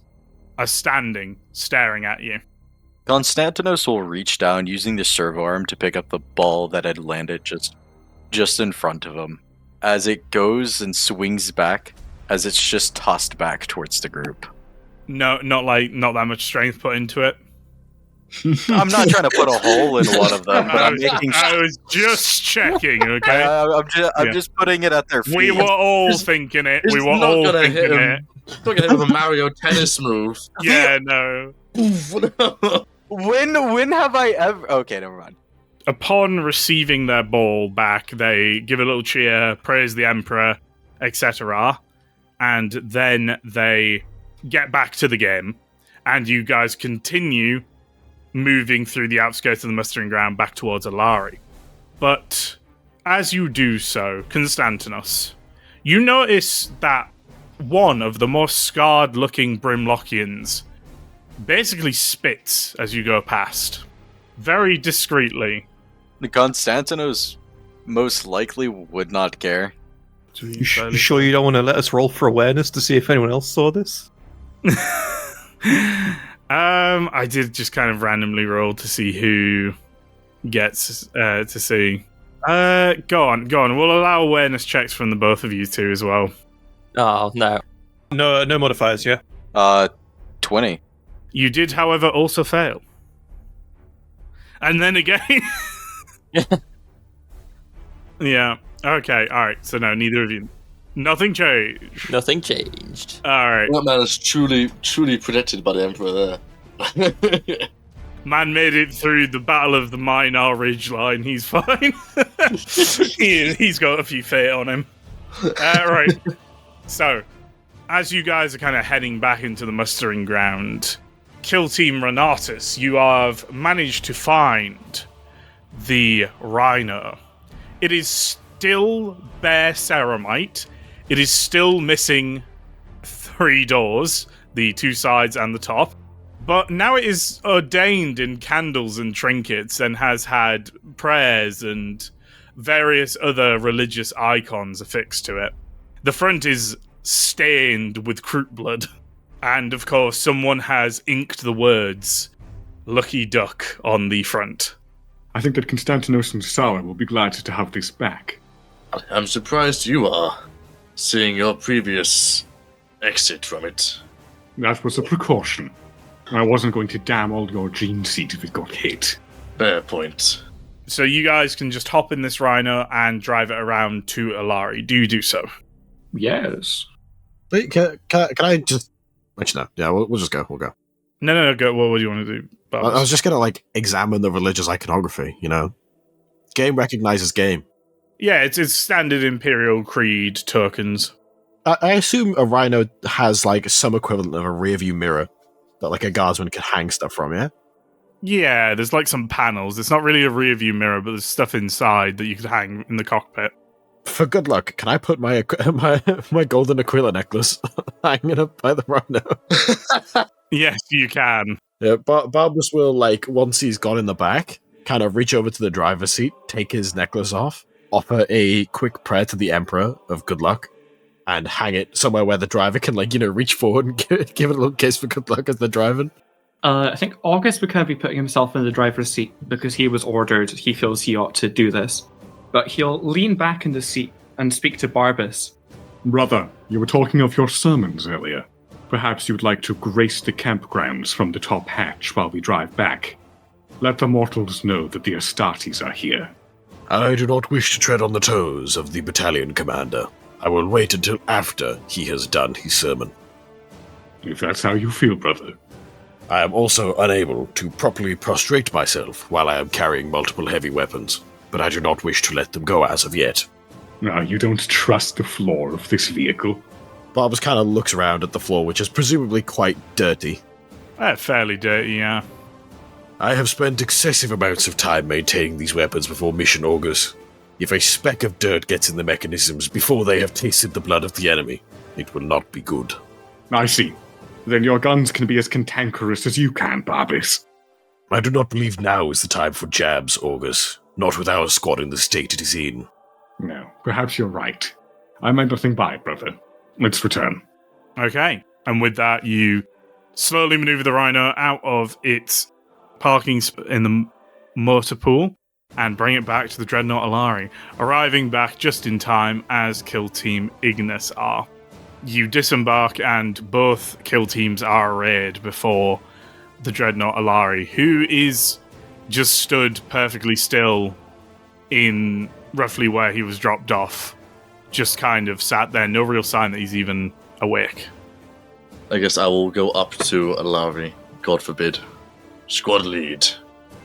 are standing, staring at you. Konstantinos will reach down using the servo arm to pick up the ball that had landed just in front of him. As it goes and swings back, as it's just tossed back towards the group. No, not that much strength put into it. I'm not trying to put a hole in one of them, but I'm making I was just checking, okay? I'm just putting it at their feet. We were all thinking it. We were not all gonna thinking hit him. it. It's not gonna hit with a Mario tennis move. Yeah, no. When have I ever... Okay, never mind. Upon receiving their ball back, they give a little cheer, praise the Emperor, etc. And then they get back to the game. And you guys continue moving through the outskirts of the mustering ground back towards Alari. But as you do so, Konstantinos, you notice that one of the more scarred-looking Brimlockians basically spits as you go past. Very discreetly. The Konstantinos most likely would not care. You sure you don't want to let us roll for awareness to see if anyone else saw this? I did just kind of randomly roll to see who gets to see. Go on. We'll allow awareness checks from the both of you two as well. Oh, no. No modifiers, yeah? 20. You did, however, also fail. And then again. Yeah. Okay, alright. So no, neither of you. Nothing changed. Nothing changed. Alright. That man is truly protected by the Emperor there. Man made it through the Battle of the Minar Ridge line. He's fine. He's got a few fate on him. Right. So, as you guys are kind of heading back into the mustering ground, Kill Team Renatus, you have managed to find the Rhino. It is still bare ceramite. It is still missing 3 doors, the 2 sides and the top. But now it is ordained in candles and trinkets and has had prayers and various other religious icons affixed to it. The front is stained with Kroot blood. And, of course, someone has inked the words, Lucky Duck, on the front. I think that Constantinos and Sala will be glad to have this back. I'm surprised you are, seeing your previous exit from it. That was a precaution. I wasn't going to damn all your gene seed if it got hit. Fair point. So you guys can just hop in this Rhino and drive it around to Alari. Do you do so? Yes. Wait, can I just... Actually, no. Yeah, we'll just go. We'll go. No, go. What do you want to do, Barbs? I was just going to, examine the religious iconography, you know? Game recognizes game. Yeah, it's standard Imperial Creed tokens. I assume a Rhino has, some equivalent of a rearview mirror that, a guardsman can hang stuff from, yeah? Yeah, there's, some panels. It's not really a rear view mirror, but there's stuff inside that you could hang in the cockpit. For good luck, can I put my my golden Aquila necklace hanging up by the Rhino? Yes, you can. Yeah, Barbus will, once he's gone in the back, kind of reach over to the driver's seat, take his necklace off, offer a quick prayer to the Emperor of good luck, and hang it somewhere where the driver can, reach forward and give it a little kiss for good luck as they're driving. I think August would kind of be putting himself in the driver's seat because he was ordered. He feels he ought to do this. But he'll lean back in the seat and speak to Barbus. Brother, you were talking of your sermons earlier. Perhaps you would like to grace the campgrounds from the top hatch while we drive back. Let the mortals know that the Astartes are here. I do not wish to tread on the toes of the battalion commander. I will wait until after he has done his sermon. If that's how you feel, brother. I am also unable to properly prostrate myself while I am carrying multiple heavy weapons, but I do not wish to let them go as of yet. Now, you don't trust the floor of this vehicle. Barbus kind of looks around at the floor, which is presumably quite dirty. Fairly dirty, yeah. I have spent excessive amounts of time maintaining these weapons before Mission August. If a speck of dirt gets in the mechanisms before they have tasted the blood of the enemy, it will not be good. I see. Then your guns can be as cantankerous as you can, Barbus. I do not believe now is the time for jabs, August. Not with our squad in the state it is in. No, perhaps you're right. I meant nothing by it, brother. Let's return. Okay. And with that, you slowly maneuver the Rhino out of its parking in the motor pool and bring it back to the Dreadnought Alari, arriving back just in time as Kill Team Ignis are. You disembark and both kill teams are arrayed before the Dreadnought Alari, who is just stood perfectly still in roughly where he was dropped off. Just kind of sat there, no real sign that he's even awake. I guess I will go up to Alari, God forbid. Squad lead,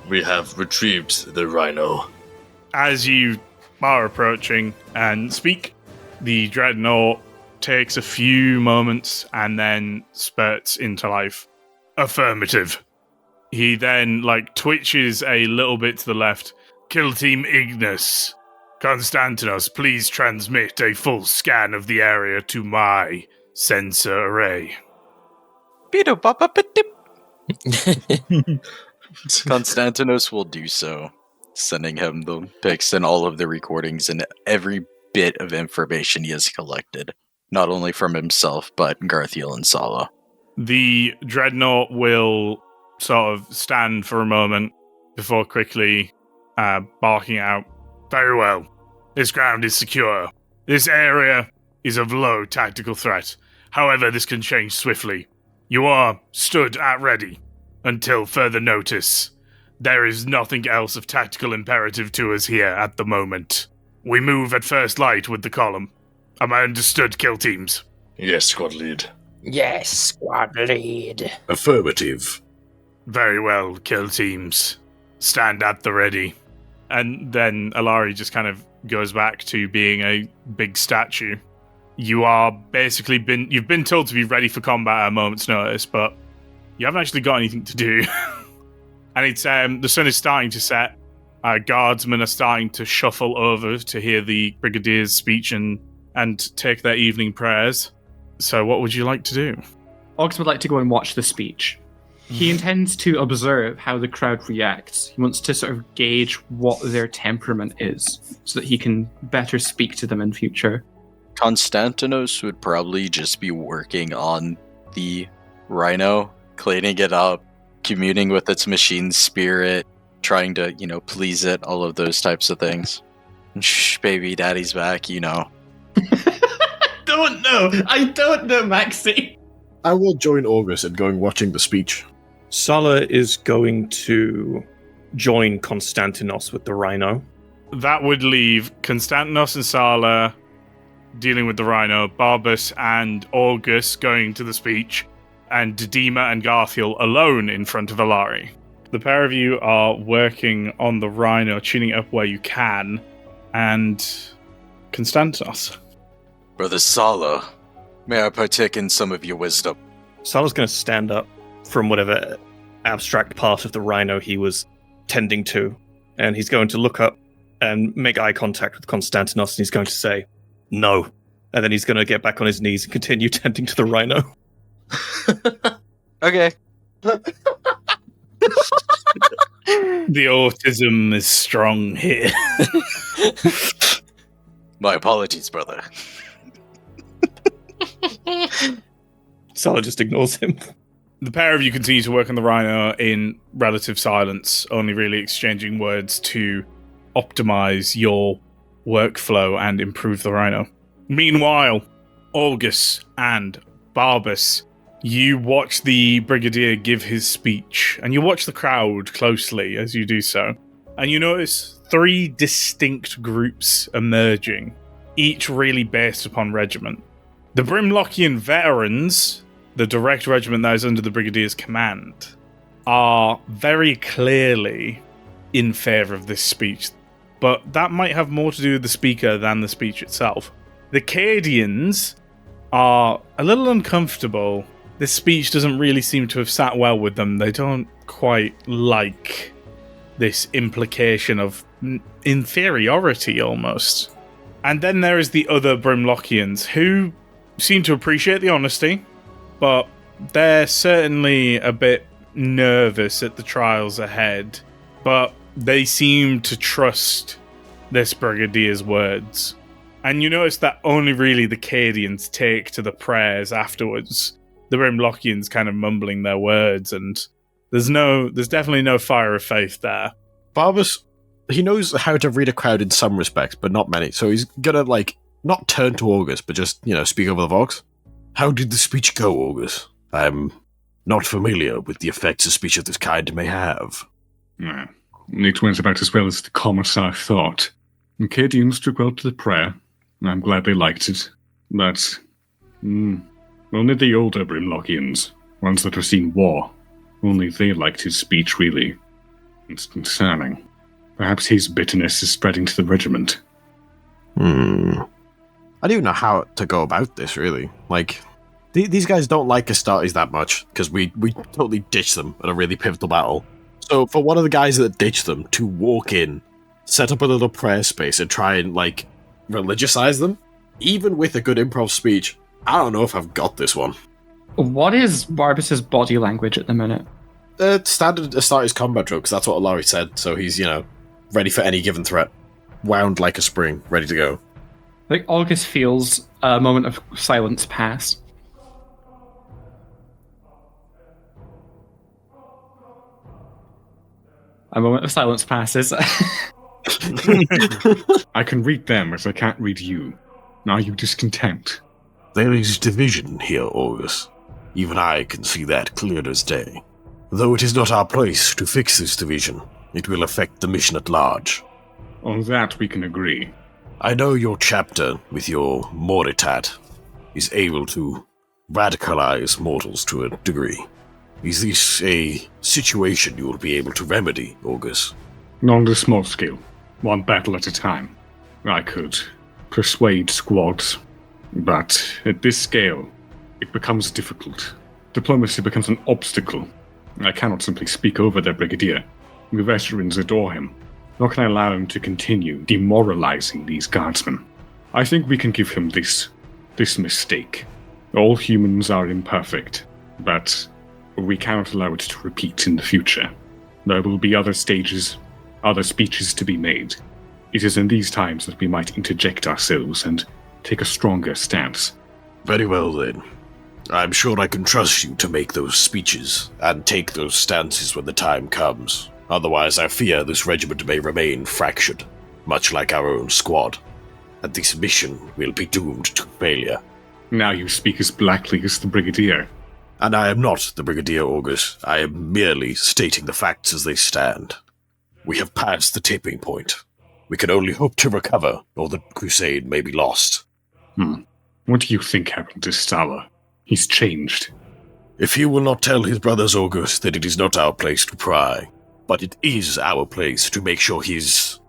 we have retrieved the Rhino. As you are approaching and speak, the Dreadnought takes a few moments and then spurts into life. Affirmative. He then, twitches a little bit to the left. Kill Team Ignis. Constantinos, please transmit a full scan of the area to my sensor array. Constantinos will do so, sending him the pics and all of the recordings and every bit of information he has collected, not only from himself, but Garthiel and Sala. The Dreadnought will sort of stand for a moment before quickly barking out, "Very well. This ground is secure. This area is of low tactical threat. However, this can change swiftly. You are stood at ready until further notice. There is nothing else of tactical imperative to us here at the moment. We move at first light with the column. Am I understood, kill teams?" Yes, squad lead. Yes, squad lead. Affirmative. "Very well, kill teams. Stand at the ready." And then Alari just kind of goes back to being a big statue. You've been told to be ready for combat at a moment's notice, but you haven't actually got anything to do. And it's the sun is starting to set. Guardsmen are starting to shuffle over to hear the Brigadier's speech and take their evening prayers. So what would you like to do? August would like to go and watch the speech. He intends to observe how the crowd reacts. He wants to sort of gauge what their temperament is so that he can better speak to them in future. Konstantinos would probably just be working on the Rhino, cleaning it up, communing with its machine spirit, trying to, please it, all of those types of things. Shh, baby, daddy's back, I don't know, Maxie. I will join August in going watching the speech. Sala is going to join Konstantinos with the Rhino. That would leave Konstantinos and Sala dealing with the Rhino, Barbas and August going to the speech, and Dima and Garthiel alone in front of Alari. The pair of you are working on the Rhino, tuning it up where you can, and Konstantinos. Brother Sala, may I partake in some of your wisdom? Sala's going to stand up from whatever abstract part of the Rhino he was tending to, and he's going to look up and make eye contact with Konstantinos, and he's going to say, "No." And then he's going to get back on his knees and continue tending to the Rhino. Okay. The autism is strong here. My apologies, brother. Sala just ignores him. The pair of you continue to work on the Rhino in relative silence, only really exchanging words to optimize your workflow and improve the Rhino. Meanwhile, August and Barbas, you watch the Brigadier give his speech, and you watch the crowd closely as you do so, and you notice 3 distinct groups emerging, each really based upon regiment. The Brimlockian veterans, the direct regiment that is under the Brigadier's command, are very clearly in favour of this speech, but that might have more to do with the speaker than the speech itself. The Cadians are a little uncomfortable. This speech doesn't really seem to have sat well with them. They don't quite like this implication of inferiority, almost. And then there is the other Brimlockians, who seem to appreciate the honesty, but they're certainly a bit nervous at the trials ahead. But they seem to trust this Brigadier's words. And you notice that only really the Cadians take to the prayers afterwards. The Brimlockians kind of mumbling their words, and there's definitely no fire of faith there. Barbas, he knows how to read a crowd in some respects, but not many. So he's gonna, not turn to August, but just, speak over the vox. How did the speech go, August? I'm not familiar with the effects a speech of this kind may have. It went about as well as the Commissar thought. The Cadians took well to the prayer, and I'm glad they liked it. But, only the older Brimlockians, ones that have seen war, only they liked his speech, really. It's concerning. Perhaps his bitterness is spreading to the regiment. I don't even know how to go about this, really. These guys don't like Astartes that much, because we totally ditched them at a really pivotal battle. So for one of the guys that ditched them to walk in, set up a little prayer space, and try and, religiousise them, even with a good improv speech, I don't know if I've got this one. What is Barbas's body language at the minute? Standard Astartes combat drill, because that's what Alari said, so he's, ready for any given threat. Wound like a spring, ready to go. Like, August feels a moment of silence pass. A moment of silence passes. I can read them, as I can't read you. Are you discontent? There is division here, August. Even I can see that clear as day. Though it is not our place to fix this division, it will affect the mission at large. On that we can agree. I know your chapter, with your Moritat, is able to radicalize mortals to a degree. Is this a situation you will be able to remedy, August? Not on a small scale. One battle at a time. I could persuade squads, but at this scale, it becomes difficult. Diplomacy becomes an obstacle. I cannot simply speak over their brigadier. The veterans adore him. Nor can I allow him to continue demoralizing these guardsmen. I think we can give him this mistake. All humans are imperfect, but we cannot allow it to repeat in the future. There will be other stages, other speeches to be made. It is in these times that we might interject ourselves and take a stronger stance. Very well then. I'm sure I can trust you to make those speeches and take those stances when the time comes. Otherwise, I fear this regiment may remain fractured, much like our own squad, and this mission will be doomed to failure. Now you speak as blackly as the brigadier. And I am not the Brigadier, August. I am merely stating the facts as they stand. We have passed the tipping point. We can only hope to recover, or the crusade may be lost. What do you think happened to Stala? He's changed. If he will not tell his brothers, August, then it is not our place to pry. But it is our place to make sure his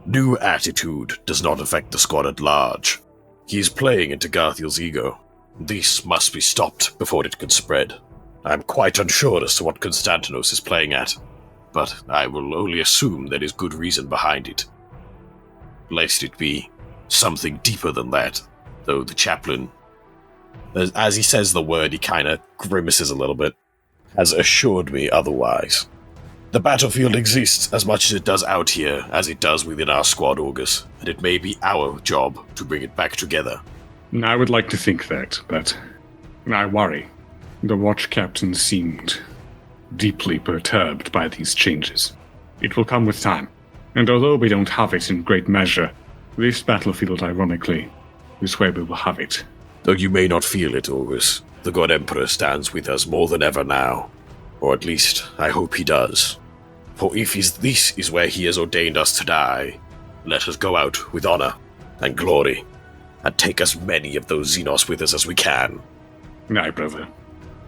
new attitude does not affect the squad at large. He is playing into Garthiel's ego. This must be stopped before it can spread. I am quite unsure as to what Konstantinos is playing at, but I will only assume there is good reason behind it. Lest it be something deeper than that, though the chaplain, as he says the word, he kind of grimaces a little bit, has assured me otherwise. The battlefield exists as much as it does out here as it does within our squad, August, and it may be our job to bring it back together. I would like to think that, but I worry. The watch captain seemed deeply perturbed by these changes. It will come with time, and although we don't have it in great measure, this battlefield, ironically, is where we will have it. Though you may not feel it, August, the God Emperor stands with us more than ever now. Or at least, I hope he does. For if this is where he has ordained us to die, let us go out with honor and glory, and take as many of those Xenos with us as we can. Aye, brother.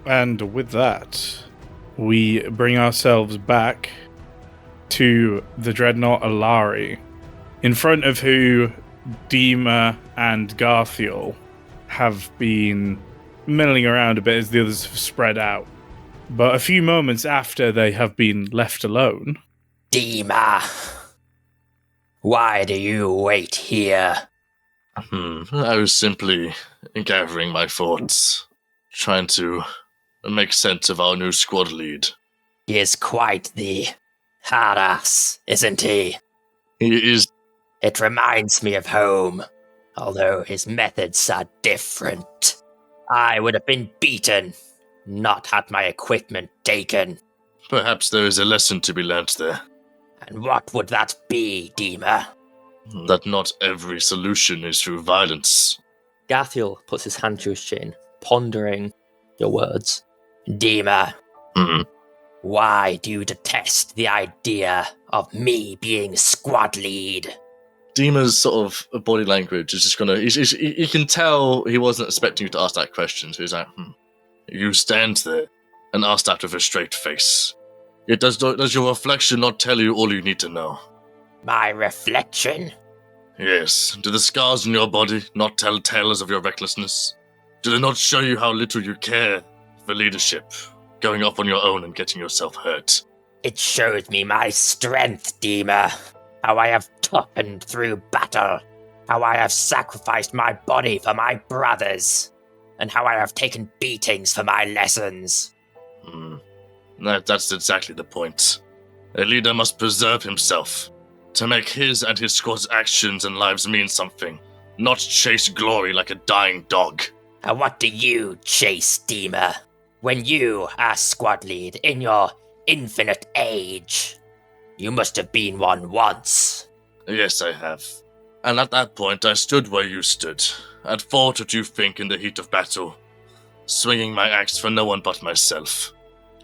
And with that, we bring ourselves back to the Dreadnought Alari, in front of who Dima and Garthiel have been milling around a bit as the others have spread out. But a few moments after they have been left alone... Dima, why do you wait here? I was simply gathering my thoughts, trying to make sense of our new squad lead. He is quite the harass, isn't he? He is. It reminds me of home, although his methods are different. I would have been beaten, not had my equipment taken. Perhaps there is a lesson to be learnt there. And what would that be, Dima? That not every solution is through violence. Garthiel puts his hand to his chin, pondering your words. Dima, why do you detest the idea of me being squad lead? Dima's sort of body language is just gonna... You can tell he wasn't expecting you to ask that question, so he's like, You stand there and ask that with a straight face. Does your reflection not tell you all you need to know? My reflection? Yes. Do the scars on your body not tell tales of your recklessness? Do they not show you how little you care for leadership, going off on your own and getting yourself hurt? It shows me my strength, Dima. How I have toughened through battle. How I have sacrificed my body for my brothers. And how I have taken beatings for my lessons. That's exactly the point. A leader must preserve himself, to make his and his squad's actions and lives mean something, not chase glory like a dying dog. And what do you chase, Deemer? When you are squad lead in your infinite age, you must have been one once. Yes, I have. And at that point, I stood where you stood, and fought what you think in the heat of battle, swinging my axe for no one but myself,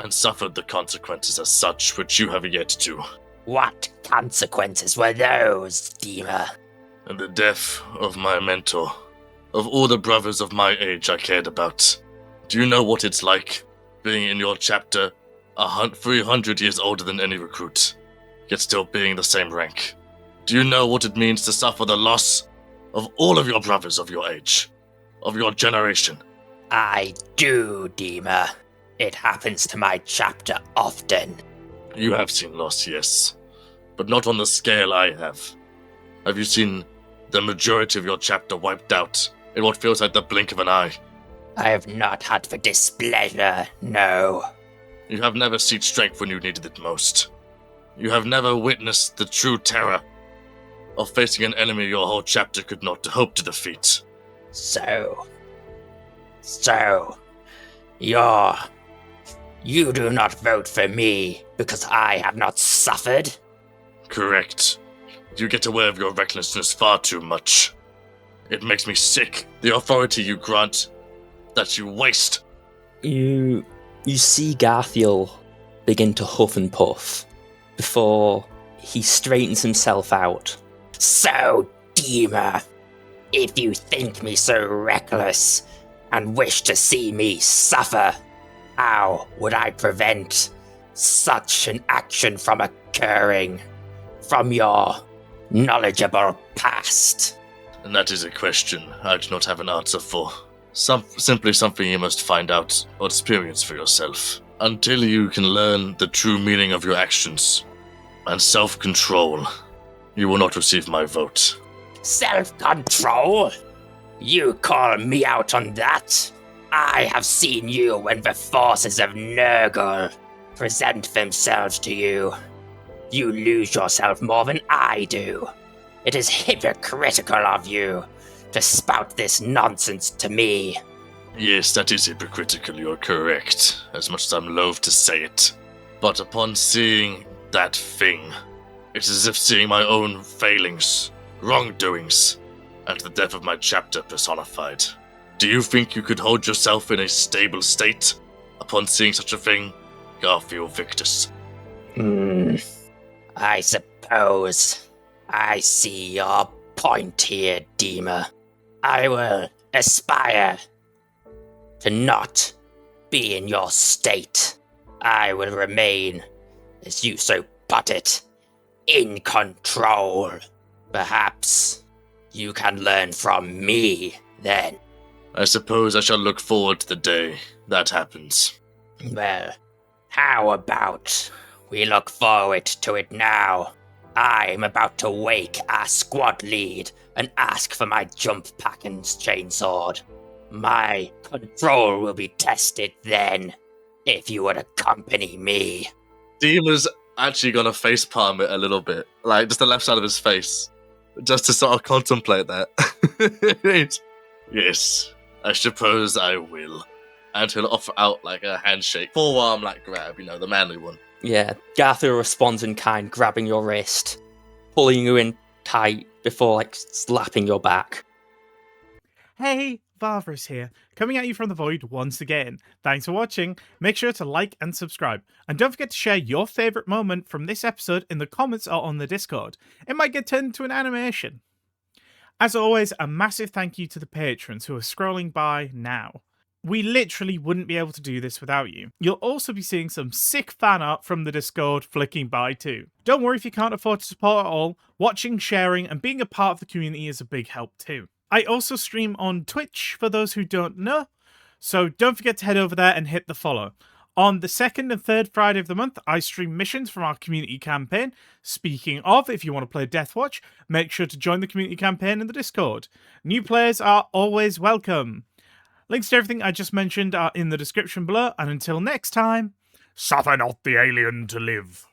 and suffered the consequences as such which you have yet to. What consequences were those, Deemer? And the death of my mentor, of all the brothers of my age I cared about. Do you know what it's like, being in your chapter 300 years older than any recruit, yet still being the same rank? Do you know what it means to suffer the loss of all of your brothers of your age, of your generation? I do, Deemer. It happens to my chapter often. You have seen loss, yes, but not on the scale I have. Have you seen the majority of your chapter wiped out in what feels like the blink of an eye? I have not had the displeasure, no. You have never seen strength when you needed it most. You have never witnessed the true terror of facing an enemy your whole chapter could not hope to defeat. So, you do not vote for me because I have not suffered? Correct. You get aware of your recklessness far too much. It makes me sick, the authority you grant, that you waste. You see Garthiel begin to huff and puff before he straightens himself out. So, Deemer, if you think me so reckless and wish to see me suffer, how would I prevent such an action from occurring from your knowledgeable past? And that is a question I do not have an answer for. Simply something you must find out or experience for yourself. Until you can learn the true meaning of your actions and self-control, you will not receive my vote. Self-control? You call me out on that? I have seen you when the forces of Nurgle present themselves to you. You lose yourself more than I do. It is hypocritical of you to spout this nonsense to me. Yes, that is hypocritical, you're correct, as much as I'm loath to say it. But upon seeing that thing, it's as if seeing my own failings, wrongdoings, and the death of my chapter personified. Do you think you could hold yourself in a stable state upon seeing such a thing, Garfield Victus? I suppose I see your point here, Deemer. I will aspire to not be in your state. I will remain, as you so put it, in control. Perhaps you can learn from me, then. I suppose I shall look forward to the day that happens. Well, how about we look forward to it now? I'm about to wake our squad lead and ask for my jump pack and chainsword. My control will be tested then, if you would accompany me. Deemer's actually gonna facepalm it a little bit, like just the left side of his face, just to sort of contemplate that. Yes, I suppose I will. And he'll offer out like a handshake, forearm like grab, the manly one. Yeah, Garthiel responds in kind, grabbing your wrist, pulling you in tight before slapping your back. Hey, Varvris here, coming at you from the void once again. Thanks for watching. Make sure to like and subscribe. And don't forget to share your favourite moment from this episode in the comments or on the Discord. It might get turned into an animation. As always, a massive thank you to the patrons who are scrolling by now. We literally wouldn't be able to do this without you. You'll also be seeing some sick fan art from the Discord flicking by too. Don't worry if you can't afford to support at all. Watching, sharing, and being a part of the community is a big help too. I also stream on Twitch for those who don't know, so don't forget to head over there and hit the follow. On the second and third Friday of the month, I stream missions from our community campaign. Speaking of, if you want to play Deathwatch, make sure to join the community campaign in the Discord. New players are always welcome. Links to everything I just mentioned are in the description below, and until next time, suffer not the alien to live.